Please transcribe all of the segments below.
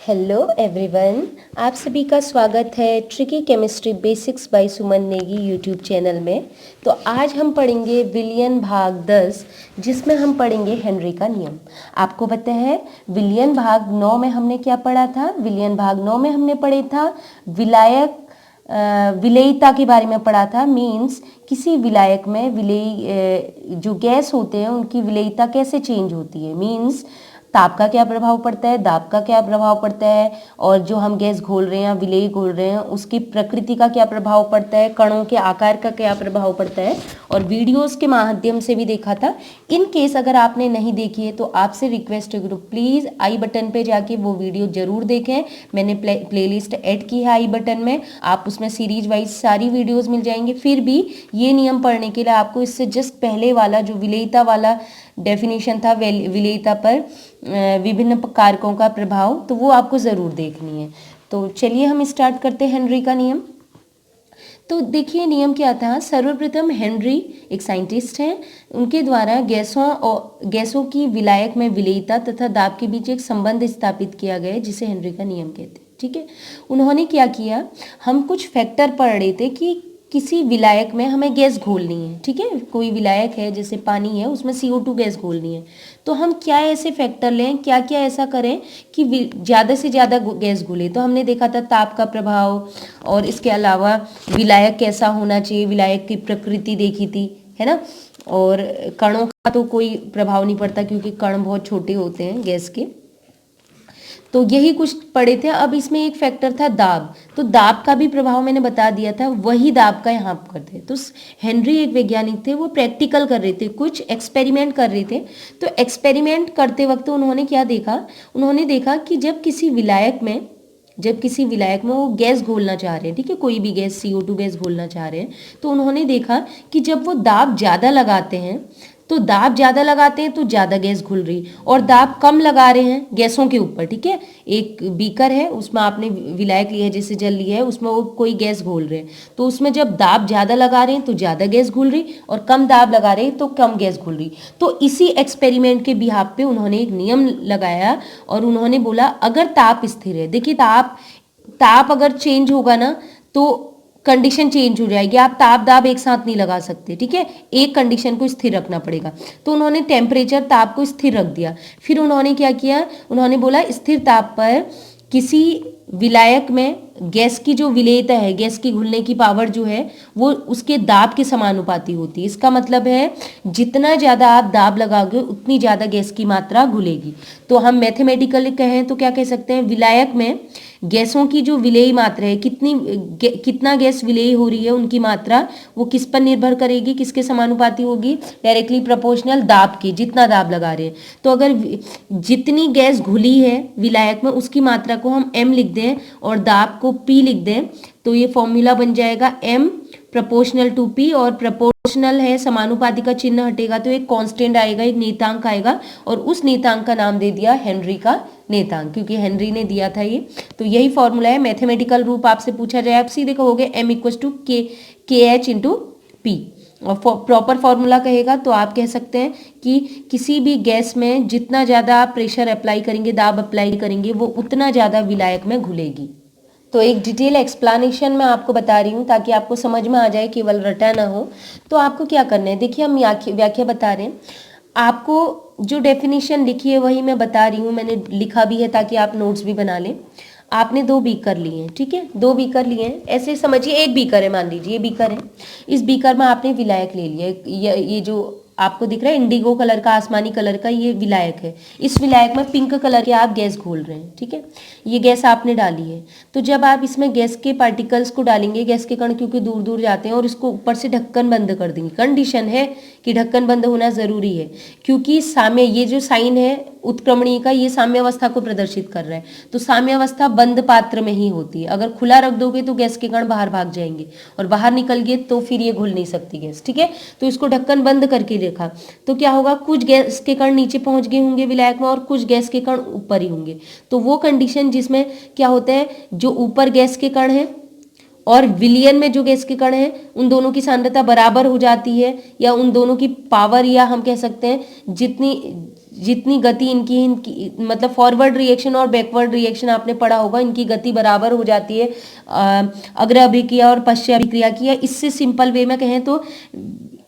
Hello everyone, आप सभी का स्वागत है ट्रिकी केमिस्ट्री बेसिक्स बाय सुमन नेगी यूट्यूब चैनल में। तो आज हम पढ़ेंगे विलियन भाग 10, जिसमें हम पढ़ेंगे हेनरी का नियम। आपको पता है विलियन भाग 9 में हमने क्या पढ़ा था? विलियन भाग 9 में हमने पढ़े था विलेयता के बारे में पढ़ा था। मीन्स किसी विलायक में जो गैस होते हैं उनकी विलेयता कैसे चेंज होती है। मीन्स ताप का क्या प्रभाव पड़ता है, दाब का क्या प्रभाव पड़ता है, और जो हम गैस घोल रहे हैं, विलेय घोल रहे हैं, उसकी प्रकृति का क्या प्रभाव पड़ता है, कणों के आकार का क्या प्रभाव पड़ता है। और वीडियोस के माध्यम से भी देखा था। इन केस अगर आपने नहीं देखी है तो आपसे रिक्वेस्ट है ग्रुप प्लीज़ आई बटन पे जाके वो वीडियो जरूर देखें। मैंने प्लेलिस्ट ऐड की है आई बटन में, आप उसमें सीरीज वाइज सारी वीडियोस मिल जाएंगे। फिर भी ये नियम पढ़ने के लिए आपको इससे जस्ट पहले वाला जो विलेयता वाला डेफिनेशन था विलेयता पर विभिन्न कारकों का प्रभाव, तो वो आपको ज़रूर देखनी है। तो चलिए हम स्टार्ट करते हैं हेनरी का नियम। तो देखिए नियम क्या था। सर्वप्रथम हेनरी एक साइंटिस्ट हैं, उनके द्वारा गैसों की विलायक में विलेयता तथा दाब के बीच एक संबंध स्थापित किया गया, जिसे हेनरी का नियम कहते हैं। ठीक है, उन्होंने क्या किया, हम कुछ फैक्टर पढ़ रहे थे कि किसी विलायक में हमें गैस घोलनी है। ठीक है, कोई विलायक है जैसे पानी है, उसमें CO2 गैस घोलनी है, तो हम क्या ऐसे फैक्टर लें, क्या क्या ऐसा करें कि ज़्यादा से ज़्यादा गैस घुले। तो हमने देखा था ताप का प्रभाव, और इसके अलावा विलायक कैसा होना चाहिए, विलायक की प्रकृति देखी थी, है ना। और कणों का तो कोई प्रभाव नहीं पड़ता क्योंकि कण बहुत छोटे होते हैं गैस के। तो यही कुछ पढ़े थे। अब इसमें एक फैक्टर था दाब, तो दाब का भी प्रभाव मैंने बता दिया था, वही दाब का यहाँ पर करते हैं। तो हेनरी एक वैज्ञानिक थे, वो प्रैक्टिकल कर रहे थे, कुछ एक्सपेरिमेंट कर रहे थे। तो एक्सपेरिमेंट करते वक्त उन्होंने क्या देखा, उन्होंने देखा कि जब किसी विलायक में वो गैस घोलना चाह रहे हैं, ठीक है, कोई भी गैस CO2 गैस घोलना चाह रहे हैं, तो उन्होंने देखा कि जब वो दाब ज़्यादा लगाते हैं तो ज़्यादा गैस घुल रही, और दाब कम लगा रहे हैं गैसों के ऊपर। ठीक है, एक बीकर है, उसमें आपने विलायक लिया है, जैसे जल लिया है, उसमें वो कोई गैस घोल रहे हैं, तो उसमें जब दाब ज़्यादा लगा रहे हैं तो ज़्यादा गैस घुल रही, और कम दाब लगा रहे हैं तो कम गैस घुल रही। तो इसी एक्सपेरिमेंट के बिहाफ पे उन्होंने एक नियम लगाया, और उन्होंने बोला अगर ताप स्थिर है, देखिए ताप अगर चेंज होगा ना तो कंडीशन चेंज हो जाएगी। आप ताप दाब एक साथ नहीं लगा सकते, ठीक है, एक कंडीशन को स्थिर रखना पड़ेगा। तो उन्होंने टेम्परेचर ताप को स्थिर रख दिया। फिर उन्होंने क्या किया, उन्होंने बोला स्थिर ताप पर किसी विलायक में गैस की जो विलेयता है, गैस की घुलने की पावर जो है, वो उसके दाब के समानुपाती होती है। इसका मतलब है जितना ज़्यादा आप दाब लगाओगे उतनी ज़्यादा गैस की मात्रा घुलेगी। तो हम मैथमेटिकली कहें तो क्या कह सकते हैं, विलायक में गैसों की जो विलेय मात्रा है, कितना गैस विलेय हो रही है, उनकी मात्रा वो किस पर निर्भर करेगी, किसके समानुपाती होगी, डायरेक्टली प्रोपोर्शनल दाब की, जितना दाब लगा रहे हैं। तो अगर जितनी गैस घुली है विलायक में उसकी मात्रा को हम m लिख दें और दाब को p लिख दें, तो ये फॉर्मूला बन जाएगा m प्रोपोर्शनल टू p, और प्रोपोर्शनल है, समानुपाती का चिन्ह हटेगा तो एक कांस्टेंट आएगा, एक नियतांक आएगा, और उस नियतांक का नाम दे दिया हेनरी का नियतांक, क्योंकि हेनरी ने दिया था ये। तो यही फॉर्मूला है। मैथमेटिकल रूप आपसे पूछा जाए, आप सीधे कहोगे m = KH/P, और प्रॉपर फॉर्मूला कहेगा तो आप कह सकते हैं कि किसी भी गैस में जितना ज़्यादा आप प्रेशर अप्लाई करेंगे, दाब अप्लाई करेंगे, वो उतना ज़्यादा विलायक में घुलेगी। तो एक डिटेल एक्सप्लेनेशन मैं आपको बता रही हूँ ताकि आपको समझ में आ जाए, केवल रटा ना हो। तो आपको क्या करना है, देखिए हम व्याख्या बता रहे हैं, आपको जो डेफिनेशन लिखी है वही मैं बता रही हूँ, मैंने लिखा भी है ताकि आप नोट्स भी बना लें। आपने 2 बीकर लिए हैं, ठीक है, 2 बीकर लिए हैं, ऐसे समझिए एक बीकर है, मान लीजिए ये बीकर है, इस बीकर में आपने विलायक ले लिया। ये जो आपको दिख रहा है इंडिगो कलर का, आसमानी कलर का, ये विलायक है। इस विलायक में पिंक कलर के आप गैस घोल रहे हैं, ठीक है, ये गैस आपने डाली है। तो जब आप इसमें गैस के पार्टिकल्स को डालेंगे, गैस के कण क्योंकि दूर दूर जाते हैं, और इसको ऊपर से ढक्कन बंद कर देंगे। कंडीशन है कि ढक्कन बंद होना जरूरी है, क्योंकि साम्य, ये जो साइन है उत्क्रमणीय का, ये साम्य अवस्था को प्रदर्शित कर रहा है। तो साम्य अवस्था बंद पात्र में ही होती है। अगर खुला रख दोगे तो गैस के कण बाहर भाग जाएंगे, और बाहर निकल गए तो फिर ये घुल नहीं सकती गैस, ठीक है। तो इसको ढक्कन बंद करके देखा तो क्या होगा, कुछ गैस के कण नीचे पहुंच गए होंगे विलायक में, और कुछ गैस के कण ऊपर ही होंगे। तो वो कंडीशन जिसमें क्या होता है, जो ऊपर गैस के कण है और विलियन में जो गैस के कण है, उन दोनों की सांद्रता बराबर हो जाती है, या उन दोनों की पावर, या हम कह सकते हैं जितनी जितनी गति इनकी मतलब फॉरवर्ड रिएक्शन और बैकवर्ड रिएक्शन आपने पढ़ा होगा, इनकी गति बराबर हो जाती है अग्र अभिक्रिया और पश्च अभिक्रिया की। इससे सिंपल वे में कहें तो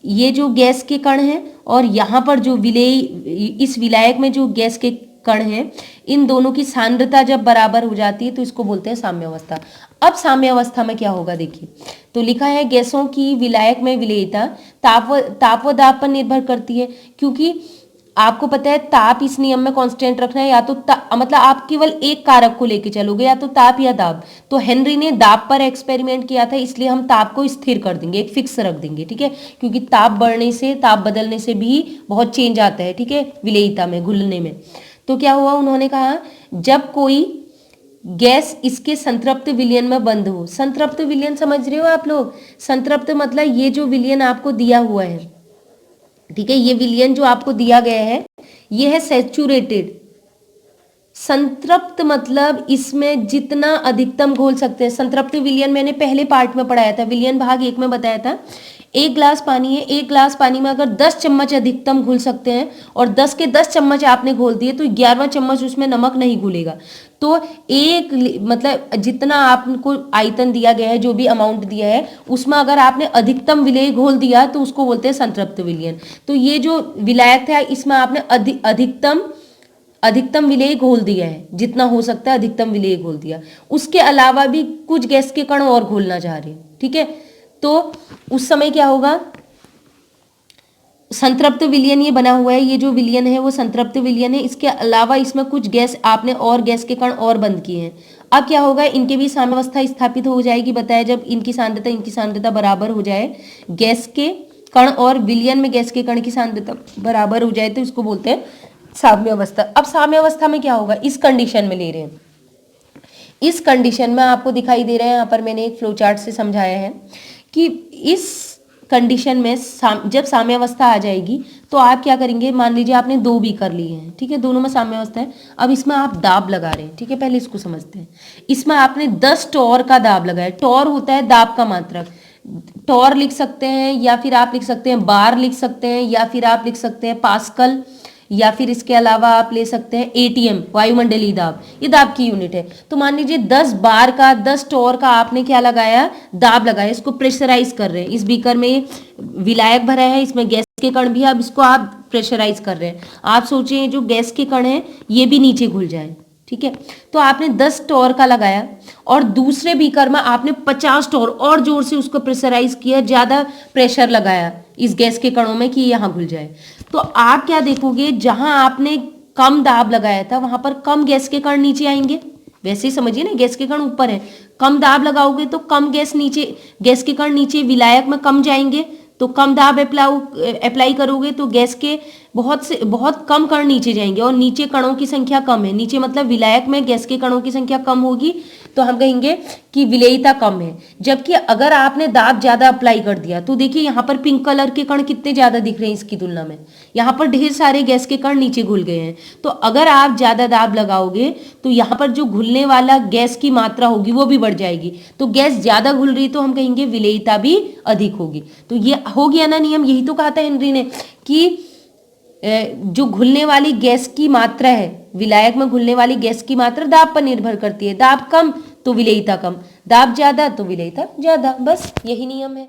ये जो गैस के कण हैं और यहाँ पर जो इस विलायक में जो गैस के कण हैं, इन दोनों की सांद्रता जब बराबर हो जाती है तो इसको बोलते हैं साम्यावस्था। अब साम्यावस्था में क्या होगा देखिए, तो लिखा है गैसों की विलायक में विलेयता ताप व दाब पर निर्भर करती है, क्योंकि आपको पता है ताप इस नियम में कांस्टेंट रखना है, या तो मतलब आप केवल एक कारक को लेके चलोगे, या तो ताप या दाब। तो हेनरी ने दाब पर एक्सपेरिमेंट किया था, इसलिए हम ताप को स्थिर कर देंगे, एक फिक्स रख देंगे, ठीक है, क्योंकि ताप बढ़ने से ताप बदलने से भी बहुत चेंज आता है, ठीक है, विलेयता में, घुलने में। तो क्या हुआ, उन्होंने कहा जब कोई गैस इसके संतृप्त विलयन में बंद हो। संतृप्त विलयन समझ रहे हो आप लोग? संतृप्त मतलब ये जो विलयन आपको दिया हुआ है, ठीक है, ये विलयन जो आपको दिया गया है ये है सैचुरेटेड। संतृप्त मतलब इसमें जितना अधिकतम घोल सकते हैं। संतृप्त विलयन मैंने पहले पार्ट में पढ़ाया था, विलयन भाग 1 में बताया था। 1 ग्लास पानी है, 1 ग्लास पानी में अगर 10 चम्मच अधिकतम घुल सकते हैं और 10 के 10 चम्मच आपने घोल दिए तो 11वां चम्मच उसमें नमक नहीं घुलेगा। तो एक मतलब जितना आपको आयतन दिया गया है, जो भी अमाउंट दिया है, उसमें अगर आपने अधिकतम विलेय घोल दिया तो उसको बोलते हैं संतृप्त विलयन। तो ये जो विलायक था इसमें आपने अधिकतम विलेय घोल दिया है, जितना हो सकता है अधिकतम विलेय घोल दिया। उसके अलावा भी कुछ गैस के कण और घोलना चाह रहे हैं, ठीक है, तो उस समय क्या होगा, संतृप्त विलयन ये बना हुआ है, ये जो विलयन है वो संतृप्त विलयन है। इसके अलावा इसमें कुछ गैस आपने और गैस के कण और बंद किए हैं। अब क्या होगा, इनके भी साम्यावस्था स्थापित हो जाएगी। बताया जब इनकी सांद्रता बराबर हो जाए, गैस के कण और विलयन में गैस के कण की सांद्रता बराबर हो जाए तो इसको बोलते हैं साम्यावस्था। अब साम्यावस्था में क्या होगा, इस कंडीशन में ले रहे हैं, इस कंडीशन में आपको दिखाई दे रहा है, यहाँ पर मैंने एक फ्लो चार्ट से समझाया है कि इस कंडीशन में जब साम्यावस्था आ जाएगी तो आप क्या करेंगे, मान लीजिए आपने 2 बीकर लिए हैं, ठीक है, दोनों में साम्यावस्था है। अब इसमें आप दाब लगा रहे हैं, ठीक है, पहले इसको समझते हैं। इसमें आपने 10 टॉर का दाब लगाया। टॉर होता है दाब का मात्रक। टॉर लिख सकते हैं, या फिर आप लिख सकते हैं बार लिख सकते हैं, या फिर आप लिख सकते हैं पास्कल, या फिर इसके अलावा आप ले सकते हैं एटीएम, वायुमंडलीय दाब। ये दाब की यूनिट है। तो मान लीजिए 10 बार का, 10 टॉर का आपने क्या लगाया, दाब लगाया। इसको प्रेशराइज कर रहे हैं। इस बीकर में विलायक भरा है, इसमें गैस के कण भी, अब इसको आप प्रेशराइज कर रहे हैं। आप सोचिए जो गैस के कण है ये भी नीचे घुल जाए, ठीक है। तो आपने 10 टॉर का लगाया और दूसरे बीकर में आपने 50 टॉर और जोर से उसको प्रेशराइज किया, ज्यादा प्रेशर लगाया इस गैस के कणों में कि यहाँ घुल जाए। तो आप क्या देखोगे, जहां आपने कम दाब लगाया था वहां पर कम गैस के कण नीचे आएंगे। वैसे ही समझिए ना, गैस के कण ऊपर है, कम दाब लगाओगे तो कम गैस नीचे, गैस के कण नीचे विलायक में कम जाएंगे। तो कम दाब अप्लाई करोगे तो गैस के बहुत कम कण नीचे जाएंगे, और नीचे कणों की संख्या कम है। नीचे मतलब विलायक में गैस के कणों की संख्या कम होगी तो हम कहेंगे कि विलेयता कम है। जबकि अगर आपने दाब ज्यादा अप्लाई कर दिया तो देखिए यहाँ पर पिंक कलर के कण कितने ज्यादा दिख रहे हैं इसकी तुलना में। यहाँ पर ढेर सारे गैस के कण नीचे घुल गए हैं। तो अगर आप ज्यादा दाब लगाओगे तो यहाँ पर जो घुलने वाला गैस की मात्रा होगी वो भी बढ़ जाएगी। तो गैस ज्यादा घुल रही तो हम कहेंगे विलेयता भी अधिक होगी। तो ये हो गया ना नियम। यही तो कहा था हेनरी ने कि जो घुलने वाली गैस की मात्रा है, विलायक में घुलने वाली गैस की मात्रा दाब पर निर्भर करती है। दाब कम तो विलेयता कम, दाब ज्यादा तो विलेयता ज्यादा। बस यही नियम है।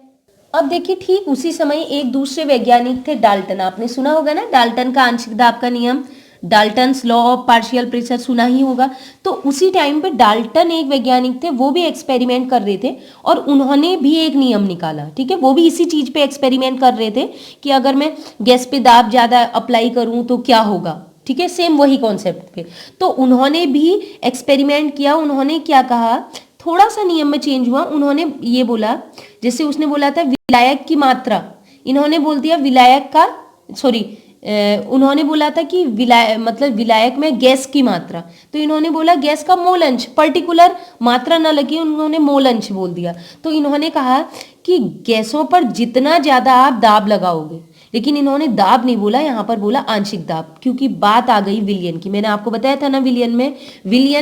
अब देखिए ठीक उसी समय एक दूसरे वैज्ञानिक थे डाल्टन। आपने सुना होगा ना डाल्टन का आंशिक दाब का नियम, Dalton's law of partial pressure सुना ही होगा। तो उसी टाइम पे डाल्टन एक वैज्ञानिक थे, वो भी एक्सपेरिमेंट कर रहे थे और उन्होंने भी एक नियम निकाला। ठीक है, वो भी इसी चीज पे एक्सपेरिमेंट कर रहे थे कि अगर मैं गैस पे दाब ज्यादा अप्लाई करूं तो क्या होगा। ठीक है, सेम वही कॉन्सेप्ट पे। तो उन्होंने भी एक्सपेरिमेंट किया। उन्होंने क्या कहा, थोड़ा सा नियम में चेंज हुआ। उन्होंने ये बोला, जैसे उसने बोला था विलायक की मात्रा, इन्होंने बोल दिया विलायक का, सॉरी उन्होंने बोला था कि विलायक में गैस की मात्रा, तो इन्होंने बोला गैस का मोल अंश, पर्टिकुलर मात्रा न लगी, उन्होंने मोल अंश बोल दिया। तो इन्होंने कहा कि गैसों पर जितना ज्यादा आप दाब लगाओगे, लेकिन इन्होंने दाब नहीं बोला, यहाँ पर बोला आंशिक दाब, क्योंकि बात आ गई विलयन की। मैंने आपको बताया था ना, विलयन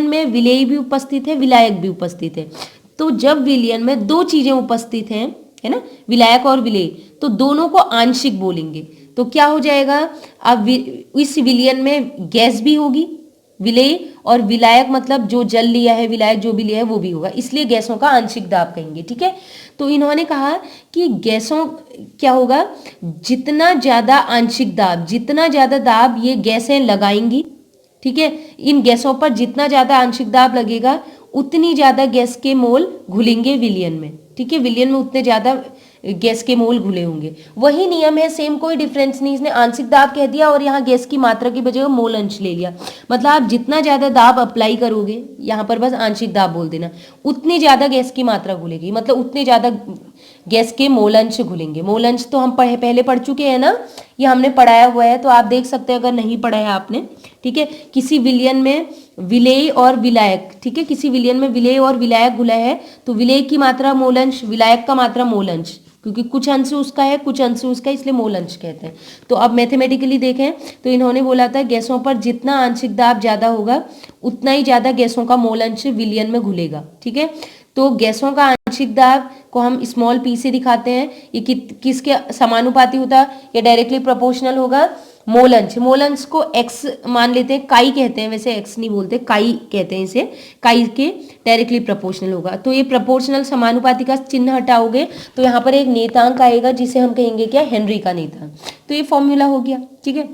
में विलेय भी उपस्थित है, विलायक भी उपस्थित है। तो जब विलयन में दो चीजें उपस्थित हैं, है ना, विलायक और विलेय, तो दोनों को आंशिक बोलेंगे। तो क्या हो जाएगा, अब इस विलयन में गैस भी होगी, विलेय, और विलायक मतलब जो जल लिया है, विलायक जो भी लिया है वो भी होगा, इसलिए गैसों का आंशिक दाब कहेंगे। ठीक है, तो इन्होंने कहा कि गैसों क्या होगा, जितना ज्यादा आंशिक दाब, जितना ज्यादा दाब ये गैसें लगाएंगी, ठीक है, इन गैसों पर जितना ज्यादा आंशिक दाब लगेगा उतनी ज्यादा गैस के मोल घुलेंगे विलयन में। ठीक है, विलयन में उतने ज्यादा गैस के मोल घुले होंगे। वही नियम है, सेम, कोई डिफरेंस नहीं, इसने आंशिक दाब कह दिया और यहाँ गैस की मात्रा की बजाय मोल अंश ले लिया। मतलब आप जितना ज्यादा दाब अप्लाई करोगे, यहाँ पर बस आंशिक दाब बोल देना, उतनी ज्यादा गैस की मात्रा घुलेगी, मतलब उतने ज्यादा गैस के मोल अंश घुलेंगे। मोल अंश तो हम पहले पढ़ चुके हैं ना, ये हमने पढ़ाया हुआ है, तो आप देख सकते हैं अगर नहीं पढ़ा है आपने। ठीक है, किसी विलयन में विलेय और विलायक, ठीक है, किसी विलयन में विलेय और विलायक घुला है तो विलेय की मात्रा मोल अंश, विलायक का मात्रा मोल अंश, क्योंकि कुछ अंश उसका है कुछ अंश उसका है, इसलिए मोल अंश कहते हैं। तो अब मैथमेटिकली देखें तो इन्होंने बोला था गैसों पर जितना आंशिक दाब ज्यादा होगा उतना ही ज्यादा गैसों का मोल अंश विलयन में घुलेगा। ठीक है, तो गैसों का आंशिक दाब को हम स्मॉल p से दिखाते हैं। ये किसके समानुपाती होता है, ये डायरेक्टली प्रोपोर्शनल होगा मोल अंश। मोल अंश को x मान लेते हैं, काई कहते हैं, वैसे x नहीं बोलते, काई कहते हैं इसे, काई के डायरेक्टली प्रोपोर्शनल होगा। तो ये प्रोपोर्शनल समानुपाती का चिन्ह हटाओगे तो यहाँ पर एक नेतांक आएगा जिसे हम कहेंगे क्या, हेनरी का नेतांक। तो ये फॉर्मूला हो गया। ठीक है,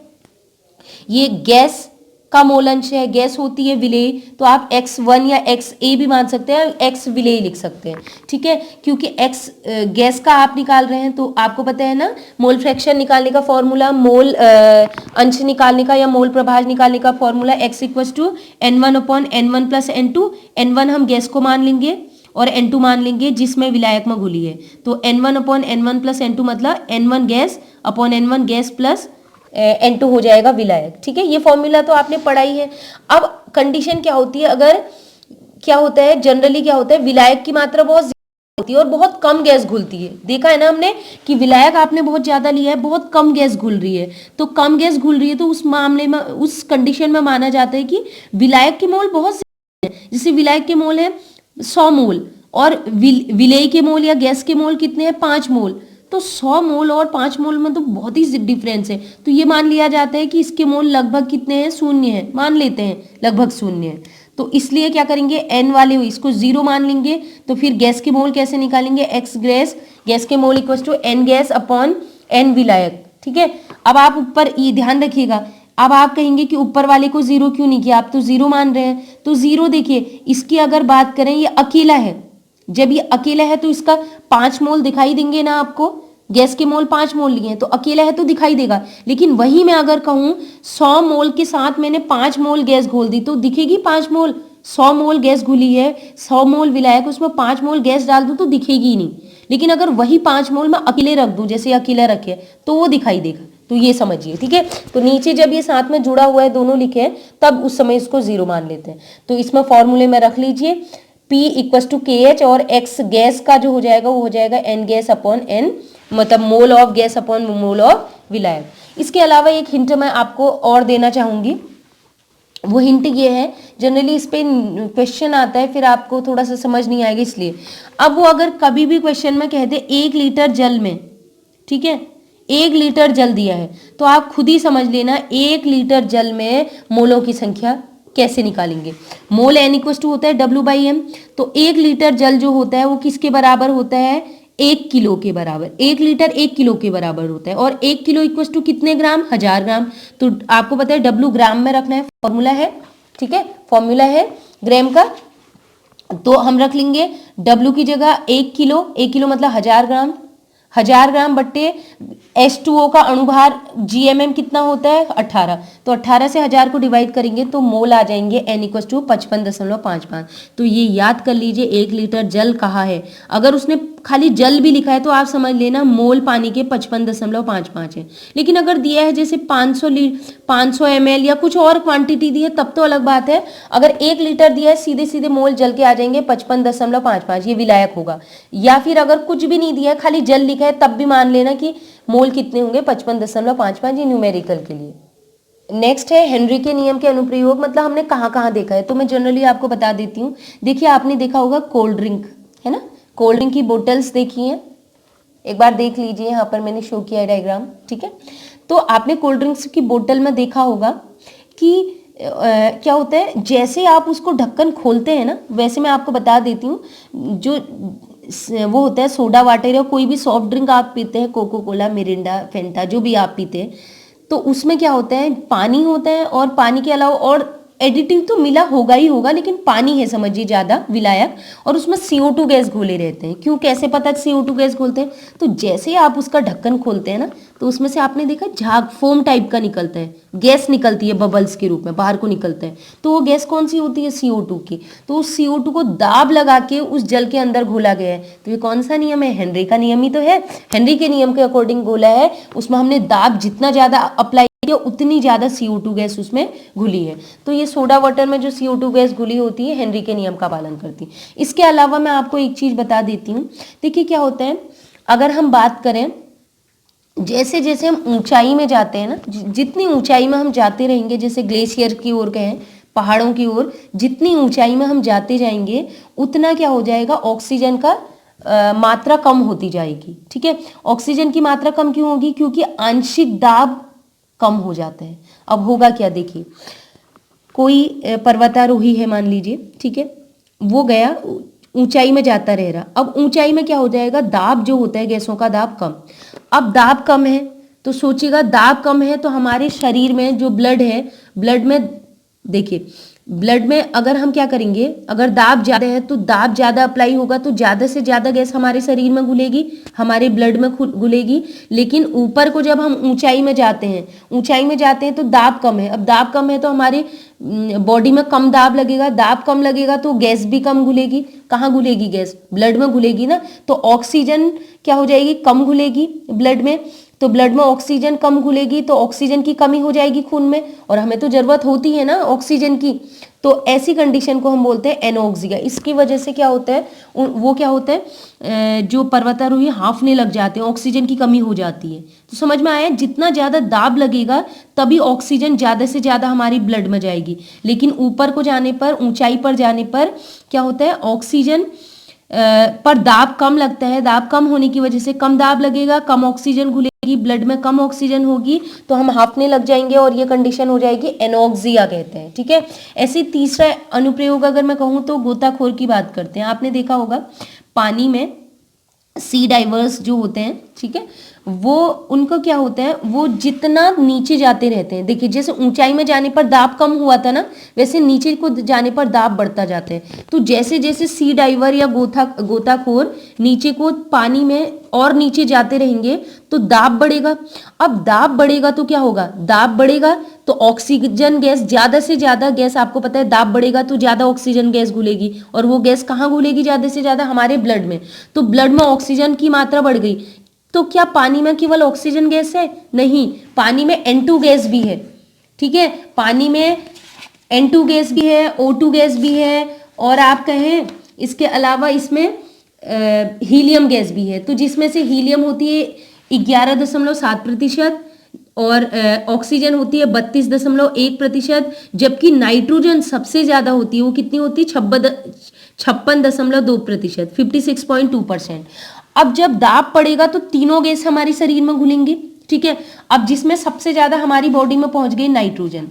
ये गैस का मोल अंश है, गैस होती है विलेय, तो आप x1 या xa भी मान सकते हैं, x विलेय लिख सकते हैं। ठीक है, क्योंकि x गैस का आप निकाल रहे हैं, तो आपको पता है ना मोल फ्रैक्शन निकालने का फॉर्मूला, मोल अंश निकालने का या मोल प्रभाज निकालने का formula x equal to n1/n1 plus n2। n1 हम गैस को मान लेंगे और n2 मान लेंगे जिसमें विलायक में घुली है, तो n1/n1 प्लस n2 मतलब n1 gas upon n1 gas plus N2 हो जाएगा विलायक। ठीक है, ये फॉर्मूला तो आपने पढ़ाई है। अब कंडीशन क्या होती है, अगर क्या होता है, जनरली क्या होता है, विलायक की मात्रा बहुत ज्यादा होती है और बहुत कम गैस घुलती है। देखा है ना हमने कि विलायक आपने बहुत ज्यादा लिया है, बहुत कम गैस घुल रही है, तो कम गैस घुल रही है तो उस मामले में, उस कंडीशन में माना जाता है कि विलायक के मोल बहुत ज्यादा है। जैसे विलायक के मोल है 100 मोल और विलेय के मोल या गैस के मोल कितने हैं, 5 मोल, तो 100 मोल और 5 मोल में तो बहुत ही डिफरेंस है। तो ये मान लिया जाता है कि इसके मोल लगभग कितने हैं, 0 है, मान लेते हैं लगभग 0 है। तो इसलिए क्या करेंगे, n वाले इसको 0 मान लेंगे, तो फिर गैस के मोल कैसे निकालेंगे, x गैस के मोल equal to n gas upon n विलायक। ठीक है, अब आप ऊपर ये ध्यान रखिएगा, अब आप कहेंगे कि ऊपर वाले को 0 क्यों नहीं किया, आप तो 0 मान रहे हैं, तो 0 देखिए, इसकी अगर बात करें ये अकेला है, जब ये अकेला है तो इसका 5 मोल दिखाई देंगे ना आपको, गैस के मोल 5 मोल लिए हैं तो अकेला है तो दिखाई देगा। लेकिन वही मैं अगर कहूं 100 मोल के साथ मैंने 5 मोल गैस घोल दी तो दिखेगी 5 मोल, 100 मोल गैस घुली है, 100 मोल विलायक, उसमें 5 मोल गैस डाल दूं तो दिखेगी ही नहीं। लेकिन अगर वही 5 मोल मैं अकेले रख दूं, जैसे अकेला रखे, तो वो दिखाई देगा। तो ये समझिए। ठीक है, तो नीचे जब ये साथ में जुड़ा हुआ है, दोनों लिखे हैं, तब उस समय इसको 0 मान लेते हैं। तो इसमें फॉर्मूले में रख लीजिए P इक्वल टू KH और x गैस का जो हो जाएगा वो हो जाएगा n गैस अपॉन n, मतलब mole of gas upon mole of विलायक। इसके अलावा एक हिंट मैं आपको और देना चाहूंगी, वो हिंट ये है, जनरली इस पे क्वेश्चन आता है फिर आपको थोड़ा सा समझ नहीं आएगा, इसलिए अब वो अगर कभी भी क्वेश्चन में कहते 1 लीटर जल में, ठीक है, 1 लीटर जल दिया है, तो आप खुद ही समझ लेना 1 लीटर जल में मोलों की संख्या कैसे निकालेंगे। मोल n इक्वल टू होता है W/m, तो 1 लीटर जल जो होता है वो किसके बराबर होता है, 1 किलो के बराबर। 1 लीटर 1 किलो के बराबर होता है, और 1 किलो इक्वल टू कितने ग्राम, 1000 ग्राम। तो आपको पता है W ग्राम में रखना है, फॉर्मूला है, ठीक है, फॉर्मूला है ग्राम का, तो हम रख लेंगे W की जगह 1 किलो, 1 किलो मतलब 1000 ग्राम, 1000 ग्राम बट्टे H2O का अणुभार GMM कितना होता है 18, तो 18 से 1000 को डिवाइड करेंगे तो मोल आ जाएंगे n इक्वल टू 55.55। तो ये याद कर लीजिए 1 लीटर जल कहा है। अगर उसने खाली जल भी लिखा है तो आप समझ लेना मोल पानी के 55.55 है। लेकिन अगर दिया है जैसे 500 ml या कुछ और क्वांटिटी दी है तब तो अलग बात है। अगर 1 लीटर दिया है सीधे सीधे मोल जल के आ जाएंगे 55.55, ये विलायक होगा। या फिर अगर कुछ भी नहीं दिया है खाली जल लिखा है तब भी मान लेना कि मोल कितने होंगे 55.55, ये न्यूमेरिकल के लिए। नेक्स्ट है हेनरी के नियम के अनुप्रयोग, मतलब हमने कहाँ कहाँ देखा है, तो मैं जनरली आपको बता देती हूँ। देखिए आपने देखा होगा कोल्ड ड्रिंक, है ना, कोल्ड ड्रिंक की बोतल्स देखी हैं, एक बार देख लीजिए, यहाँ पर मैंने शो किया है डायग्राम, ठीक है। तो आपने कोल्ड ड्रिंक्स की बोतल में देखा होगा कि क्या होता है, जैसे आप उसको ढक्कन खोलते हैं ना, वैसे मैं आपको बता देती हूँ, जो वो होता है सोडा वाटर या कोई भी सॉफ्ट ड्रिंक आप पीते हैं, कोको कोला, मिरिंडा, फेंटा, जो भी आप पीते हैं, तो उसमें क्या होता है, पानी होता है, और पानी के अलावा और एडिटिव तो मिला होगा ही होगा, लेकिन पानी है समझिए ज़्यादा विलायक, और उसमें CO2 गैस घोले रहते हैं। क्यों, कैसे पता CO2 गैस घोलते हैं, तो जैसे ही आप उसका ढक्कन खोलते हैं ना, तो उसमें से आपने देखा झाग फोम टाइप का निकलता है, गैस निकलती है बबल्स के रूप में बाहर को निकलता है। तो वो गैस कौन सी होती है, CO2 की। तो उस CO2 को दाब लगा के उस जल के अंदर घोला गया है। तो ये कौन सा नियम है, हेनरी का नियम ही तो है। हेनरी के नियम के अकॉर्डिंग घोला है, उसमें हमने दाब जितना ज्यादा अप्लाई किया उतनी ज्यादा CO2 गैस उसमें घुली है। तो ये सोडा वाटर में जो CO2 गैस घुली होती है, हेनरी के नियम का पालन करती है। इसके अलावा मैं आपको एक चीज बता देती हूँ। देखिए क्या होता है, अगर हम बात करें, जैसे जैसे हम ऊंचाई में जाते हैं ना, जितनी ऊंचाई में हम जाते रहेंगे, जैसे ग्लेशियर की ओर कहें, पहाड़ों की ओर, जितनी ऊंचाई में हम जाते जाएंगे उतना क्या हो जाएगा, ऑक्सीजन का मात्रा कम होती जाएगी। ठीक है, ऑक्सीजन की मात्रा कम क्यों होगी, क्योंकि आंशिक दाब कम हो जाता है। अब होगा क्या, देखिए कोई पर्वतारोही है मान लीजिए, ठीक है, वो गया ऊंचाई में जाता रह रहा। अब ऊंचाई में क्या हो जाएगा, दाब जो होता है गैसों का दाब कम। अब दाब कम है तो सोचिएगा, दाब कम है तो हमारे शरीर में जो ब्लड है, ब्लड में देखिए, ब्लड में अगर हम क्या करेंगे, अगर दाब ज्यादा है तो दाब ज्यादा अप्लाई होगा, तो ज्यादा से ज्यादा गैस हमारे शरीर में घुलेगी, हमारे ब्लड में घुलेगी। लेकिन ऊपर को जब हम ऊंचाई में जाते हैं, ऊंचाई में जाते हैं तो दाब कम है। अब दाब कम है तो हमारे बॉडी में कम दाब लगेगा, दाब कम लगेगा तो गैस भी कम घुलेगी। कहाँ घुलेगी गैस, ब्लड में घुलेगी ना। तो ऑक्सीजन क्या हो जाएगी, कम घुलेगी ब्लड में। तो ब्लड में ऑक्सीजन कम घुलेगी तो ऑक्सीजन की कमी हो जाएगी खून में, और हमें तो जरूरत होती है ना ऑक्सीजन की। तो ऐसी कंडीशन को हम बोलते हैं एनोक्सिया। इसकी वजह से क्या होता है, वो क्या होता है, जो पर्वतारोही हांफने लग जाते हैं, ऑक्सीजन की कमी हो जाती है। तो समझ में आया, जितना ज्यादा दाब लगेगा तभी ऑक्सीजन ज्यादा से ज्यादा हमारी ब्लड में जाएगी। लेकिन ऊपर को जाने पर, ऊंचाई पर जाने पर क्या होता है, ऑक्सीजन पर दाब कम लगता है। दाब कम होने की वजह से कम दाब लगेगा, कम ऑक्सीजन घुलेगी, ब्लड में कम ऑक्सीजन होगी, तो हम हांफने लग जाएंगे, और ये कंडीशन हो जाएगी एनोक्सिया कहते हैं। ठीक है, ऐसे तीसरा अनुप्रयोग अगर मैं कहूँ तो गोताखोर की बात करते हैं। आपने देखा होगा पानी में सी डाइवर्स जो होते हैं, ठीक है, वो उनको क्या होता है, वो जितना नीचे जाते रहते हैं, देखिए जैसे ऊंचाई में जाने पर दाब कम हुआ था ना, वैसे नीचे को जाने पर दाब बढ़ता जाता है। तो जैसे जैसे सी डाइवर या गोताखोर नीचे को पानी में और नीचे जाते रहेंगे तो दाब बढ़ेगा। अब दाब बढ़ेगा तो क्या होगा, दाब बढ़ेगा तो ऑक्सीजन गैस, ज्यादा से ज्यादा गैस, आपको पता है दाब बढ़ेगा तो ज्यादा ऑक्सीजन गैस घुलेगी, और वो गैस कहाँ घुलेगी ज्यादा से ज्यादा, हमारे ब्लड में। तो ब्लड में ऑक्सीजन की मात्रा बढ़ गई। तो क्या पानी में केवल ऑक्सीजन गैस है, नहीं, पानी में N2 गैस भी है। ठीक है, पानी में N2 गैस भी है, O2 गैस भी है, और आप कहें इसके अलावा इसमें हीलियम गैस भी है। तो जिसमें से हीलियम होती है 11.7% और ऑक्सीजन होती है 32.1%, जबकि नाइट्रोजन सबसे ज्यादा होती है। वो कितनी होती है, 56.2%, 56.2%। अब जब दाब पड़ेगा तो तीनों गैस हमारे शरीर में घुलेंगे। ठीक है, अब जिसमें सबसे ज्यादा हमारी बॉडी में पहुंच गई नाइट्रोजन।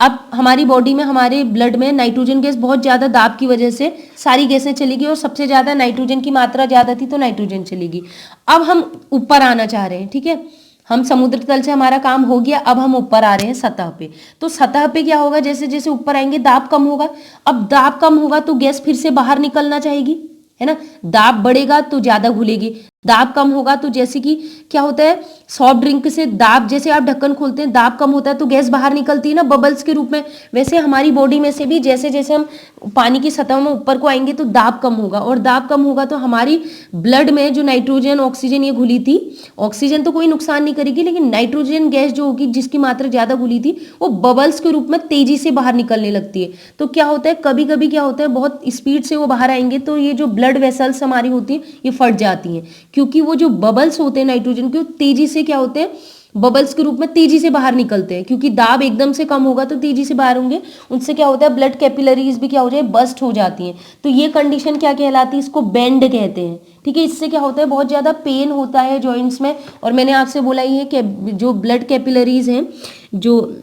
अब हमारी बॉडी में, हमारे ब्लड में नाइट्रोजन गैस बहुत ज्यादा, दाब की वजह से सारी गैसें चलेगी, और सबसे ज्यादा नाइट्रोजन की मात्रा ज्यादा थी तो नाइट्रोजन चलेगी। अब हम ऊपर आना चाह रहे हैं, ठीक है, हम समुद्र तल से हमारा काम हो गया, अब हम ऊपर आ रहे हैं सतह पे। तो सतह पे क्या होगा, जैसे जैसे ऊपर आएंगे दाब कम होगा। अब दाब कम होगा तो गैस फिर से बाहर निकलना चाहेगी, है ना। दाब बढ़ेगा तो ज्यादा घुलेगी, दाब कम होगा तो जैसे कि क्या होता है, सॉफ्ट ड्रिंक से दाब, जैसे आप ढक्कन खोलते हैं दाब कम होता है तो गैस बाहर निकलती है ना बबल्स के रूप में, वैसे हमारी बॉडी में से भी जैसे जैसे हम पानी की सतह में ऊपर को आएंगे तो दाब कम होगा, और दाब कम होगा तो हमारी ब्लड में जो नाइट्रोजन ऑक्सीजन ये घुली थी, ऑक्सीजन तो कोई नुकसान नहीं करेगी, लेकिन नाइट्रोजन गैस जो होगी जिसकी मात्रा ज्यादा घुली थी वो बबल्स के रूप में तेजी से बाहर निकलने लगती है। तो क्या होता है, कभी कभी क्या होता है, बहुत स्पीड से वो बाहर आएंगे तो ये जो ब्लड वेसल्स हमारी होती है ये फट जाती हैं, क्योंकि वो जो बबल्स होते हैं नाइट्रोजन के, तेजी से क्या होते हैं, बबल्स के रूप में तेजी से बाहर निकलते हैं, क्योंकि दाब एकदम से कम होगा तो तेजी से बाहर होंगे, उनसे क्या होता है ब्लड कैपिलरीज भी क्या हो जाए, बस्ट हो जाती हैं। तो ये कंडीशन क्या कहलाती है, इसको बेंड कहते हैं। ठीक है, इससे क्या होता है, बहुत ज्यादा पेन होता है जॉइंट्स में। और मैंने आपसे बोला ही है कि जो ब्लड कैपिलरीज हैं, जो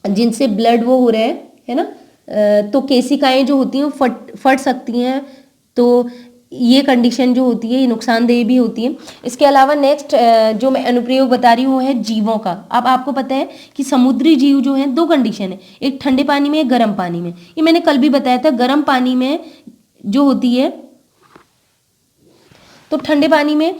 जिनसे ब्लड वो हो रहा है ना, तो केशिकाएं जो होती हैं फट फट सकती हैं। तो ये कंडीशन जो होती है ये नुकसानदेह भी होती है। इसके अलावा नेक्स्ट जो मैं अनुप्रयोग बता रही हूँ है जीवों का। अब आपको पता है कि समुद्री जीव जो हैं, दो कंडीशन है, एक ठंडे पानी में, एक गर्म पानी में। ये मैंने कल भी बताया था। गर्म पानी में जो होती है, तो ठंडे पानी में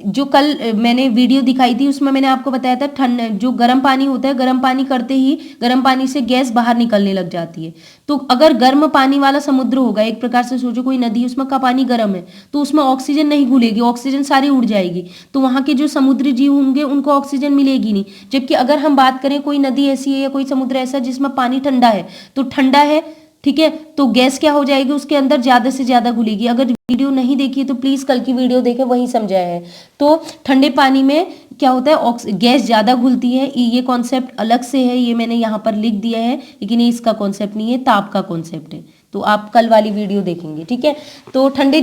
जो कल मैंने वीडियो दिखाई थी उसमें मैंने आपको बताया था, जो गर्म पानी होता है, गर्म पानी करते ही गर्म पानी से गैस बाहर निकलने लग जाती है। तो अगर गर्म पानी वाला समुद्र होगा, एक प्रकार से सोचो कोई नदी, उसमें का पानी गर्म है, तो उसमें ऑक्सीजन नहीं घुलेगी, ऑक्सीजन सारी उड़ जाएगी। तो वहां के जो समुद्री जीव होंगे उनको ऑक्सीजन मिलेगी नहीं। जबकि अगर हम बात करें कोई नदी ऐसी है या कोई समुद्र ऐसा जिसमें पानी ठंडा है, तो ठंडा है, ठीक है, तो गैस क्या हो जाएगी, उसके अंदर ज्यादा से ज्यादा घुलेगी। अगर वीडियो नहीं देखी तो प्लीज कल की वीडियो देखें, वही समझाया है। तो ठंडे पानी में क्या होता है, गैस ज्यादा घुलती है। ये कॉन्सेप्ट अलग से है, ये मैंने यहाँ पर लिख दिया है, लेकिन ये इसका कॉन्सेप्ट नहीं है, ताप का कॉन्सेप्ट है। तो आप कल वाली वीडियो देखेंगे, ठीक है। तो ठंडे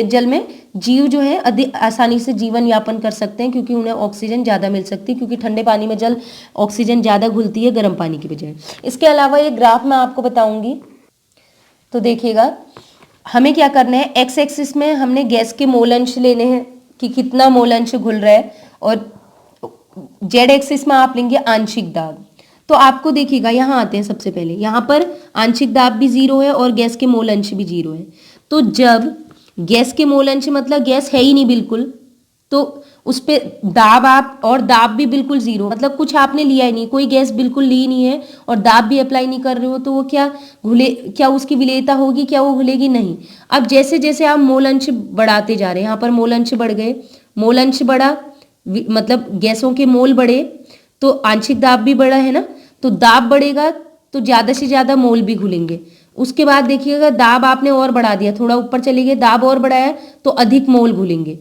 जल में जीव जो है अधिक आसानी से जीवन यापन कर सकते हैं, क्योंकि उन्हें ऑक्सीजन ज्यादा मिल सकती है, क्योंकि ठंडे पानी में जल ऑक्सीजन ज्यादा घुलती है गर्म पानी की बजाय। इसके अलावा ये ग्राफ मैं आपको बताऊंगी, तो देखिएगा हमें क्या करना है, एक्स एक्सिस में हमने गैस के मोल अंश लेने हैं कि कितना मोल अंश घुल रहा है, और जेड एक्सिस में आप लेंगे आंशिक दाब। तो आपको देखिएगा यहाँ आते हैं, सबसे पहले यहाँ पर आंशिक दाब भी 0 है और गैस के मोल अंश भी 0 है। तो जब गैस के मोल अंश मतलब गैस है ही नहीं बिल्कुल, तो उस पे दाब आप, और दाब भी बिल्कुल 0, मतलब कुछ आपने लिया ही नहीं, कोई गैस बिल्कुल ली नहीं है और दाब भी अप्लाई नहीं कर रहे हो, तो वो क्या उसकी विलेयता होगी, क्या वो घुलेगी, नहीं। अब जैसे जैसे आप मोल अंश बढ़ाते जा रहे हैं, यहाँ पर मोल अंश बढ़ गए, मोल अंश बढ़ा मतलब गैसों के मोल बढ़े, तो आंशिक दाब भी बढ़ा है ना, तो दाब बढ़ेगा तो ज्यादा से ज्यादा मोल भी घुलेंगे। उसके बाद देखिएगा दाब आपने और बढ़ा दिया, थोड़ा ऊपर चले गए, दाब और बढ़ाया तो अधिक मोल घुलेंगे।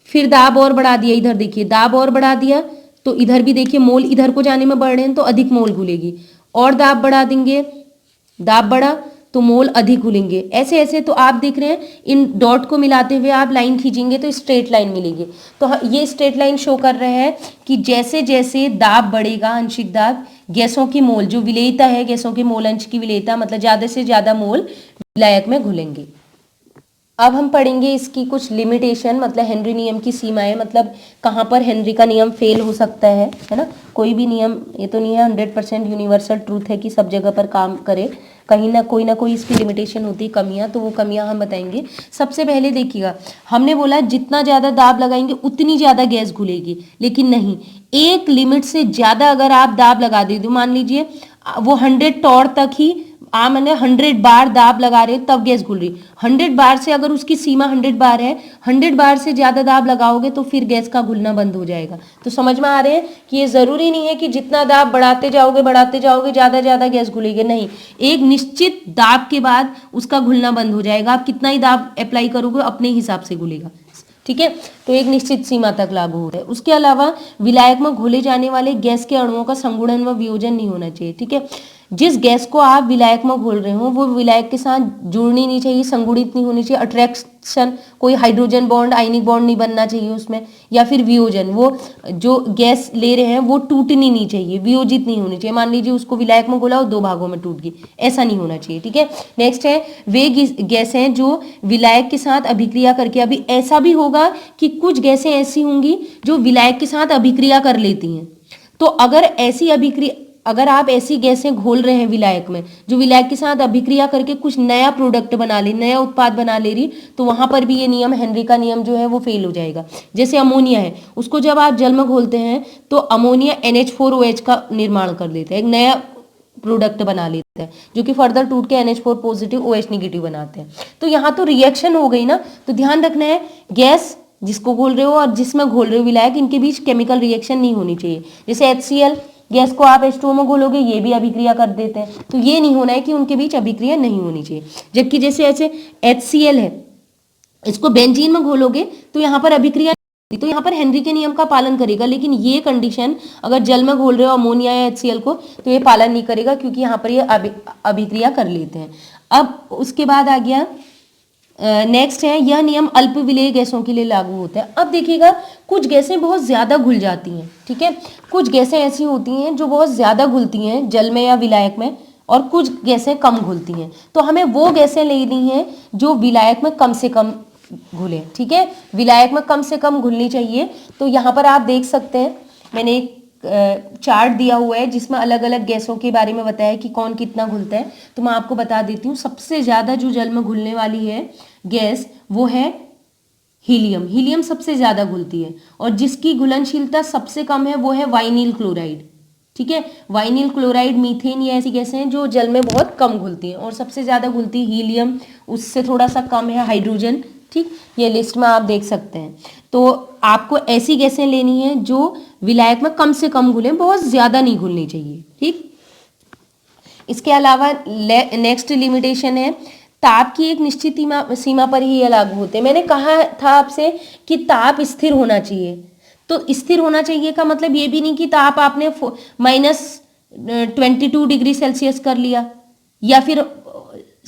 फिर दाब और बढ़ा दिया, इधर देखिए दाब और बढ़ा दिया तो इधर भी देखिए मोल इधर को जाने में बढ़ रहे हैं, तो अधिक मोल घुलेगी। और दाब बढ़ा देंगे, दाब बढ़ा तो मोल अधिक घुलेंगे। ऐसे ऐसे तो आप देख रहे हैं, इन डॉट को मिलाते हुए आप लाइन खींचेंगे तो स्ट्रेट लाइन मिलेगी। तो ये स्ट्रेट लाइन शो कर रहे हैं कि जैसे जैसे दाब बढ़ेगा, आंशिक दाब, गैसों की मोल जो विलेयता है, गैसों के मोल अंश की विलेयता, मतलब ज्यादा से ज्यादा मोल विलायक में घुलेंगे। अब हम पढ़ेंगे इसकी कुछ लिमिटेशन, मतलब हेनरी नियम की सीमाएं, मतलब कहाँ पर हेनरी का नियम फेल हो सकता है ना। कोई भी नियम ये तो नहीं है 100% यूनिवर्सल ट्रूथ है कि सब जगह पर काम करे, कहीं ना कोई इसकी लिमिटेशन होती है, कमियां, तो वो कमियां हम बताएंगे। सबसे पहले देखिएगा, हमने बोला जितना ज्यादा दाब लगाएंगे उतनी ज्यादा गैस घुलेगी, लेकिन नहीं, एक लिमिट से ज्यादा अगर आप दाब लगा दे दो, मान लीजिए वो 100 टॉर तक ही, मैंने 100 बार दाब लगा रहे तब गैस घुल रही, 100 बार से अगर उसकी सीमा 100 बार है, 100 बार से ज्यादा दाब लगाओगे तो फिर गैस का घुलना बंद हो जाएगा। तो समझ में आ रहे हैं कि ये जरूरी नहीं है कि जितना दाब बढ़ाते जाओगे ज्यादा ज्यादा गैस घुलेगी, नहीं, एक निश्चित दाब के बाद उसका घुलना बंद हो जाएगा। आप कितना ही दाब अप्लाई करोगे अपने हिसाब से घुलेगा, ठीक है। तो एक निश्चित सीमा तक लागू होता है। उसके अलावा विलायक में घोले जाने वाले गैस के अणुओं का संगुणन व वियोजन नहीं होना चाहिए, ठीक है। जिस गैस को आप विलायक में घोल रहे हो वो विलायक के साथ जुड़नी नहीं चाहिए, संगुणित नहीं होनी चाहिए, अट्रैक्शन, कोई हाइड्रोजन बॉन्ड, आयनिक बॉन्ड नहीं बनना चाहिए उसमें, या फिर वियोजन, वो जो गैस ले रहे हैं वो टूटनी नहीं चाहिए, वियोजित नहीं होनी चाहिए। मान लीजिए उसको विलायक में घोला और 2 भागों में टूट गई, ऐसा नहीं होना चाहिए, ठीक है। नेक्स्ट है वे गैसें जो विलायक के साथ अभिक्रिया करके, अभी ऐसा भी होगा कि कुछ गैसें ऐसी होंगी जो विलायक के साथ अभिक्रिया कर लेती हैं। तो अगर आप ऐसी गैसें घोल रहे हैं विलायक में जो विलायक के साथ अभिक्रिया करके कुछ नया प्रोडक्ट बना ले, नया उत्पाद बना ले रही, तो वहां पर भी ये नियम, हेनरी का नियम जो है वो फेल हो जाएगा। जैसे अमोनिया है, उसको जब आप जल में घोलते हैं तो अमोनिया NH4OH का निर्माण कर लेता है, एक नया प्रोडक्ट बना लेते हैं, जो कि फर्दर टूट के NH4 पॉजिटिव OH नेगेटिव बनाते हैं। तो यहाँ तो रिएक्शन हो गई ना, तो ध्यान रखना है गैस जिसको घोल रहे हो और जिसमें घोल रहे हो विलायक, इनके बीच केमिकल रिएक्शन नहीं होनी चाहिए। जैसे HCl गैस को आप H2O में घोलोगे, ये भी अभिक्रिया कर देते हैं, तो ये नहीं होना है कि उनके बीच अभिक्रिया नहीं होनी चाहिए। जबकि जैसे ऐसे HCl है, इसको बेंजीन में घोलोगे तो यहाँ पर अभिक्रिया तो यहाँ पर हेनरी के नियम का पालन करेगा, लेकिन ये कंडीशन अगर जल में घोल रहे हो अमोनिया या HCl को तो ये पालन नहीं करेगा, क्योंकि यहाँ पर ये अभिक्रिया कर लेते हैं। अब उसके बाद आ गया नेक्स्ट है, यह नियम अल्प विलेय गैसों के लिए लागू होता है। अब देखिएगा कुछ गैसें बहुत ज़्यादा घुल जाती हैं, ठीक है, कुछ गैसें ऐसी होती हैं जो बहुत ज़्यादा घुलती हैं जल में या विलायक में, और कुछ गैसें कम घुलती हैं। तो हमें वो गैसें लेनी हैं जो विलायक में कम से कम घुले, ठीक है, विलायक में कम से कम घुलनी चाहिए। तो यहाँ पर आप देख सकते हैं मैंने एक चार्ट दिया हुआ है जिसमें अलग अलग गैसों के बारे में बताया कि कौन कितना घुलता है। तो मैं आपको बता देती हूँ, सबसे ज़्यादा जो जल में घुलने वाली है गैस वो है हीलियम। हीलियम सबसे ज़्यादा घुलती है, और जिसकी घुलनशीलता सबसे कम है वो है वाइनिल क्लोराइड, ठीक है। वाइनिल क्लोराइड, मीथेन, ये ऐसी गैसें हैं जो जल में बहुत कम घुलती हैं, और सबसे ज़्यादा घुलती हीलियम, उससे थोड़ा सा कम है हाइड्रोजन, ठीक। ये लिस्ट में आप देख सकते हैं। तो आपको ऐसी गैसें लेनी है जो विलायक में कम से कम घुलें, बहुत ज़्यादा नहीं घुलनी चाहिए, ठीक। इसके अलावा नेक्स्ट लिमिटेशन है, ताप की एक निश्चित सीमा पर ही ये लागू होते हैं। मैंने कहा था आपसे कि ताप स्थिर होना चाहिए। तो स्थिर होना चाहिए का मतलब ये भी नहीं कि ताप आपने -22 डिग्री सेल्सियस कर लिया, या फिर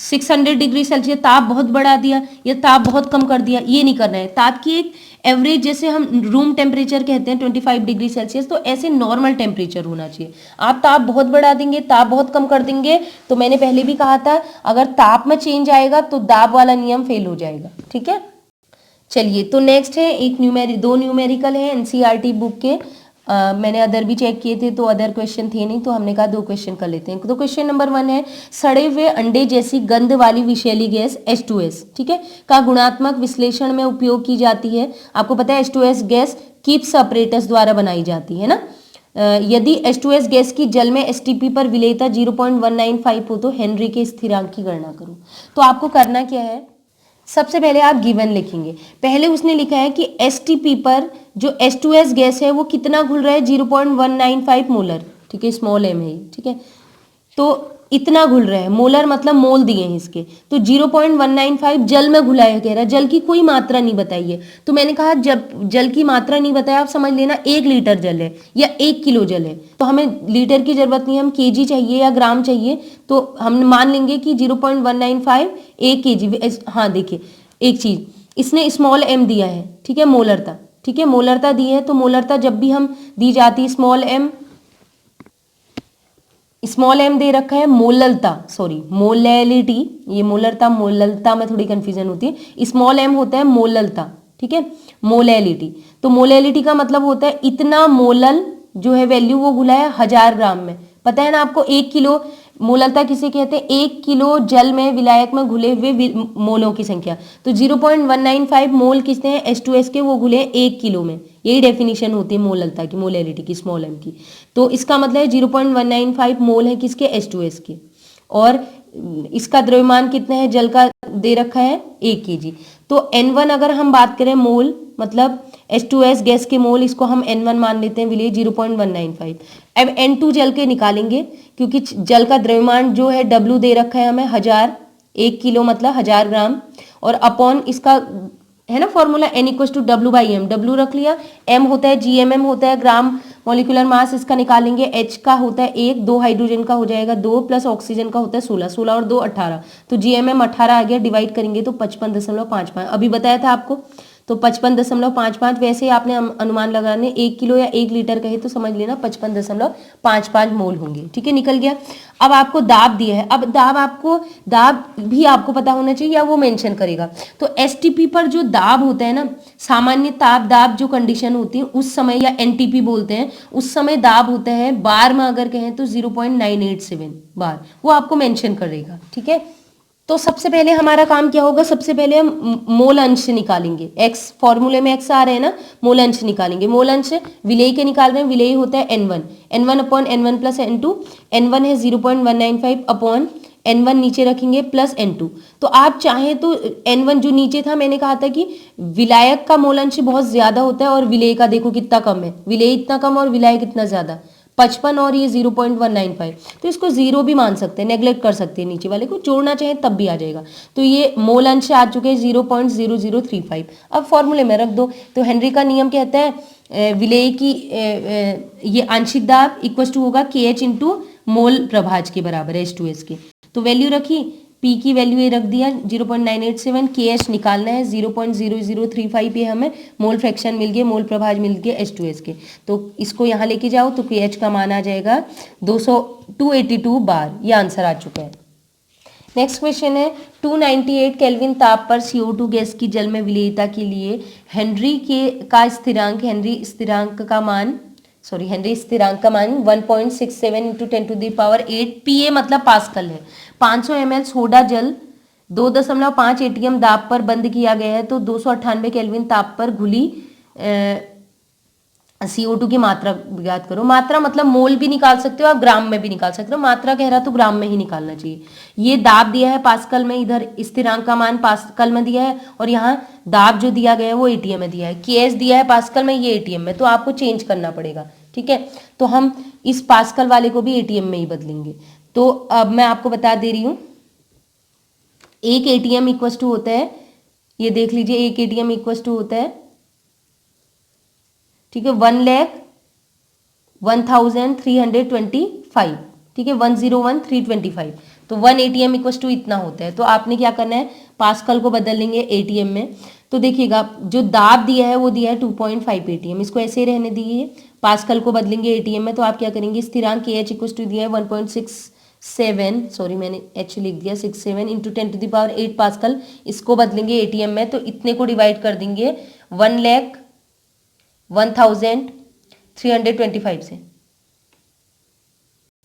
600 डिग्री सेल्सियस ताप बहुत बढ़ा दिया या ताप बहुत कम कर दिया, ये नहीं करना है। ताप की एक एवरेज, जैसे हम रूम टेम्परेचर कहते हैं 25 डिग्री सेल्सियस, तो ऐसे नॉर्मल टेम्परेचर होना चाहिए। आप ताप बहुत बढ़ा देंगे, ताप बहुत कम कर देंगे, तो मैंने पहले भी कहा था अगर ताप में चेंज आएगा तो दाब वाला नियम फेल हो जाएगा, ठीक है। चलिए, तो नेक्स्ट है एक दो न्यूमेरिकल है एनसीईआरटी बुक के। मैंने अदर भी चेक किए थे तो अदर क्वेश्चन थे नहीं, तो हमने कहा 2 क्वेश्चन कर लेते हैं। तो क्वेश्चन नंबर 1 है, सड़े हुए अंडे जैसी गंध वाली विषैली गैस H2S, ठीक है, का गुणात्मक विश्लेषण में उपयोग की जाती है। आपको पता है H2S गैस कीप्स अपरेटस द्वारा बनाई जाती है ना। यदि H2S गैस की जल में STP पर विलेयता 0.195 हो तो हेनरी के स्थिरांक की गणना करो। तो आपको करना क्या है, सबसे पहले आप गिवन लिखेंगे। पहले उसने लिखा है कि STP पर जो H2S गैस है वो कितना घुल रहा है, 0.195 मोलर, ठीक है, स्मॉल m है, ठीक है। तो इतना घुल रहा है, मोलर मतलब मोल दिए हैं इसके, तो 0.195 जल में घुला है कह रहा है, जल की कोई मात्रा नहीं बताई है। तो मैंने कहा जब जल की मात्रा नहीं बताया, आप समझ लेना 1 लीटर जल है या 1 किलो जल है। तो हमें लीटर की जरूरत नहीं है, हम केजी चाहिए या ग्राम चाहिए, तो हम मान लेंगे कि 0.195 1 kg। हाँ देखिए एक चीज, इसने स्मॉल m दिया है, ठीक है, मोलरता, ठीक है, मोलरता दी है। तो मोलरता जब भी हम दी जाती है स्मॉल m दे रखा है, मोललता, सॉरी मोलैलिटी, ये मोलरता मोललता में थोड़ी कंफ्यूजन होती है। स्मॉल m होता है मोललता, ठीक है, मोलैलिटी। तो मोलैलिटी का मतलब होता है इतना मोलल जो है वैल्यू वो घुला है 1000 ग्राम में। पता है ना आपको 1 किलो मोललता किसे कहते हैं, 1 किलो जल में विलायक में घुले हुए मोलों की संख्या। तो 0.195 मोल किसने हैं, H2S के, वो घुले हैं 1 किलो में। यही डेफिनेशन होती है मोललता की, मोलैलिटी की, स्मॉल m की। तो इसका मतलब है 0.195 मोल है किसके, H2S के। और इसका द्रव्यमान कितना है जल का, दे रखा है 1 kg। तो N1 अगर हम बात करें मोल, मतलब H2S गैस के मोल, इसको हम N1 मान लेते हैं, विलेय 0.195। अब N2 जल के निकालेंगे, क्योंकि जल का द्रव्यमान जो है W दे रखा है हमें 1000, 1 किलो मतलब 1000 ग्राम, और अपॉन इसका है ना फॉर्मूला N=W/m, W रख लिया, M होता है GMM होता है ग्राम मॉलिक्यूलर मास, इसका निकालेंगे, H का होता है 1, 2 हाइड्रोजन का हो जाएगा 2, प्लस ऑक्सीजन का होता है 16, 16 और 2 18, तो GMM 18 आ गया, डिवाइड करेंगे तो 55.55, अभी बताया था आपको। तो 55.55, वैसे ही आपने अनुमान लगाने 1 किलो या 1 लीटर कहे तो समझ लेना 55.55 मोल होंगे, ठीक है, निकल गया। अब आपको दाब दिया है, अब दाब भी आपको पता होना चाहिए या वो मेंशन करेगा। तो STP पर जो दाब होता है ना, सामान्य ताप दाब जो कंडीशन होती है उस समय, या NTP बोलते हैं, उस समय दाब होता है बार में अगर कहें तो 0.987 बार, वो आपको मेंशन करेगा, ठीक है। तो सबसे पहले हमारा काम क्या होगा, सबसे पहले हम मोल अंश निकालेंगे, x फॉर्मूले में x आ रहे हैं ना, मोल अंश निकालेंगे। मोल अंश विलेय के निकाल रहे हैं, विलेय होता है N1, N1 upon N1 plus N2, N1 है 0.195 अपॉन N1 नीचे रखेंगे प्लस N2। तो आप चाहें तो N1 जो नीचे था, मैंने कहा था कि विलायक का मोल अंश बहुत ज्यादा होता है और विलेय का देखो कितना कम है, विलेय इतना कम और विलायक इतना ज्यादा, 55 और ये 0.195, तो इसको 0 भी मान सकते हैं, नेग्लेक्ट कर सकते हैं, नीचे वाले को जोड़ना चाहे तब भी आ जाएगा। तो ये मोल अंश आ चुके हैं 0.0035। अब फॉर्मूले में रख दो। तो हेनरी का नियम कहता है विलेय की ये आंशिक दाब इक्वल टू होगा KH इंटू मोल प्रभाज के बराबर है H2S के। तो वैल्यू रखी, P की वैल्यू ये रख दिया 0.987, KH निकालना है 0.0035, ये हमें मोल फ्रैक्शन मिल गया, मोल प्रभाज मिल गया H2S के। तो इसको यहाँ लेके जाओ तो KH का मान आ जाएगा 282 बार। ये आंसर आ चुका है। नेक्स्ट क्वेश्चन है 298 केल्विन ताप पर CO2 गैस की जल में विलेयता के लिए हेनरी स्थिरांक का मान 1.67 इंटू 10⁸ PA मतलब पास्कल है। 500 ml सोडा जल 2.5 ATM दाब पर बंद किया गया है, तो 298 केल्विन ताप पर घुली CO2 की मात्रा ज्ञात करो। मात्रा मतलब मोल भी निकाल सकते हो, आप ग्राम में भी निकाल सकते हो। मात्रा कह रहा तो ग्राम में ही निकालना चाहिए। ये दाब दिया है पास्कल में, इधर स्थिरांक का मान पास्कल में दिया है, और यहाँ दाब जो दिया गया है वो ATM में दिया है। KS दिया है पास्कल में, ये ATM में, तो आपको चेंज करना पड़ेगा। ठीक है, तो हम इस पास्कल वाले को भी ATM में ही बदलेंगे। तो अब मैं आपको बता दे रही हूं, एक ATM इक्वल टू होता है, ये देख लीजिए, एक ATM इक्वल टू होता है, ठीक है, 1,01,325, ठीक है, 101,325। तो 1 ATM इक्वल टू इतना होता है। तो आपने क्या करना है, पास्कल को बदल लेंगे ATM में। तो देखिएगा जो दाब दिया है वो दिया है 2.5 ATM, इसको ऐसे ही रहने दीजिए। पास्कल को बदलेंगे ATM में, तो आप क्या करेंगे, स्थिरांक KH इक्वल टू दिया है 1.67, सॉरी मैंने H लिख दिया 67 इंटू 10⁸ पास्कल, इसको बदलेंगे ATM में, तो इतने को डिवाइड कर देंगे 1,01,325 से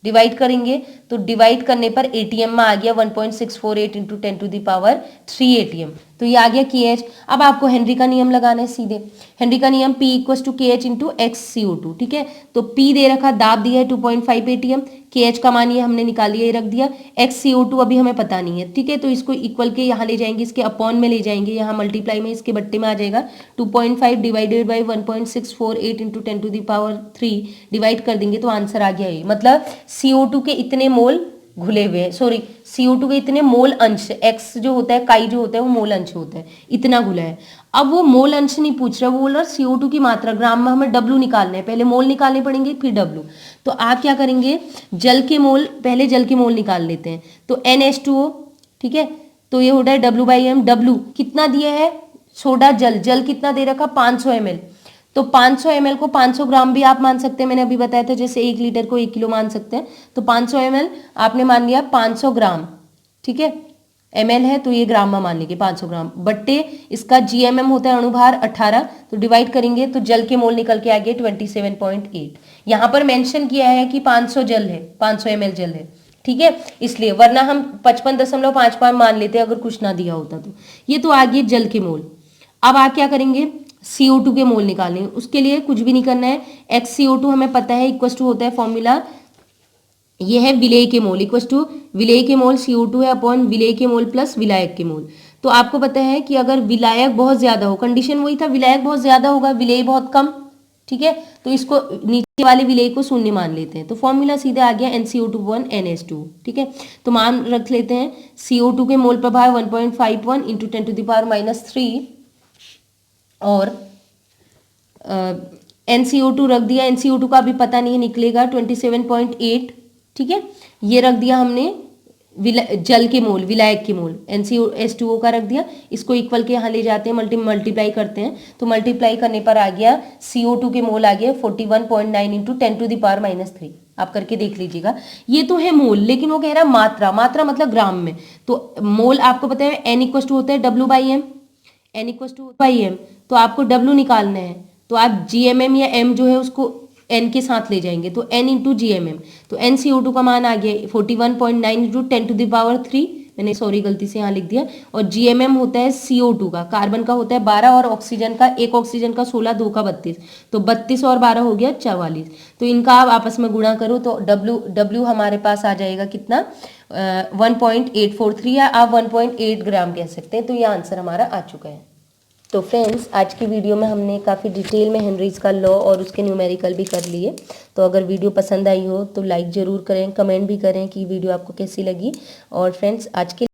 डिवाइड करेंगे। तो डिवाइड करने पर ATM में आ गया 1.648 इंटू 10⁻3 ATM, तो ये आ गया KH। अब आपको हेनरी का नियम लगाना है सीधे। हेनरी का नियम P equal to KH into XCO2, ठीक है। तो P दे रखा, दाब दिया है 2.5 ATM, KH का मान ये हमने निकाल लिया, ये रख दिया। XCO2 अभी हमें पता नहीं है, ठीक है, तो इसको इक्वल के यहाँ ले जाएंगे, इसके अपॉन में ले जाएंगे, यहाँ मल्टीप्लाई में इसके बट्टे में आ जाएगा 2.5 डिवाइडेड बाई 1.648 इंटू 10⁻3 डिवाइड कर देंगे, तो आंसर आ गया ये। मतलब CO2 के इतने मोल घुले हुए हैं, सॉरी CO2 के इतने मोल अंश, X जो होता है, काई जो होता है वो मोल अंश होता है, इतना घुला है। अब वो मोल अंश नहीं पूछ रहा, वो बोल रहा CO2 की मात्रा, ग्राम में हमें W निकालना है, पहले मोल निकालने पड़ेंगे फिर W। तो आप क्या करेंगे, जल के मोल, पहले जल के मोल निकाल लेते हैं। तो NH2O, ठीक है, तो ये होता है W/M। W कितना दिया है, सोडा जल कितना दे रखा, 500 ml, तो 500 ml को 500 ग्राम भी आप मान सकते हैं, मैंने अभी बताया था, जैसे 1 लीटर को 1 किलो मान सकते हैं। तो 500 ml आपने मान लिया 500 ग्राम, ठीक है, ml है तो ये ग्राम में मान लीजिए 500 ग्राम, बट्टे इसका GMM होता है अणुभार 18, तो डिवाइड करेंगे तो जल के मोल निकल के आ गए 27.8। यहाँ पर मेंशन किया है कि 500 जल है, 500 ml जल है, ठीक है, इसलिए, वरना हम 55.55 मान लेते अगर कुछ ना दिया होता तो। ये तो आ गए जल के मोल। अब आप क्या करेंगे, CO2 के मोल निकालने, उसके लिए कुछ भी नहीं करना है। XCO2 हमें पता है इक्वल टू होता है फॉर्मूला, ये है विलेय के मोल इक्वल टू विलेय के मोल CO2 है अपॉन विलेय के मोल प्लस विलायक के मोल। तो आपको पता है कि अगर विलायक बहुत ज्यादा हो, कंडीशन वही था, विलायक बहुत ज्यादा होगा, विलेय बहुत कम, ठीक है, तो इसको नीचे वाले विलेय को शून्य मान लेते हैं। तो फॉर्मूला सीधे आ गया NCO2 NH2, ठीक है। तो मान रख लेते हैं, CO2 के मोल प्रभाव 1.51 इंटू 10⁻³ और NCO2 रख दिया, NCO2 का अभी पता नहीं है, निकलेगा 27.8, ठीक है। ये रख दिया हमने जल के मोल, विलायक के मोल, NCO2 का रख दिया, इसको इक्वल के यहाँ ले जाते हैं, मल्टीप्लाई करते हैं, तो मल्टीप्लाई करने पर आ गया CO2 के मोल आ गया 41.9 इंटू 10⁻³ आप करके देख लीजिएगा। ये तो है मोल, लेकिन वो कह रहा है मात्रा, मात्रा मतलब ग्राम में। तो मोल आपको पता है N इक्वल टू होता है W/M, N equal to M, तो आपको W निकालना है, तो आप GMM या M जो है उसको N के साथ ले जाएंगे, तो N इंटू GMM, तो NCO2 का मान आ गया 41.9 इंटू 10⁻3, मैंने सॉरी गलती से यहाँ लिख दिया, और GMM होता है CO2 का, कार्बन का होता है 12 और ऑक्सीजन का, एक ऑक्सीजन का 16, 2 का 32, तो 32 और 12 हो गया 44। तो इनका आप आपस में गुणा करो तो W हमारे पास आ जाएगा कितना, 1.843 या आप 1.8 ग्राम कह सकते हैं। तो ये आंसर हमारा आ चुका है। तो फ्रेंड्स आज की वीडियो में हमने काफ़ी डिटेल में हेनरीज का लॉ और उसके न्यूमेरिकल भी कर लिए। तो अगर वीडियो पसंद आई हो तो लाइक ज़रूर करें, कमेंट भी करें कि वीडियो आपको कैसी लगी। और फ्रेंड्स आज के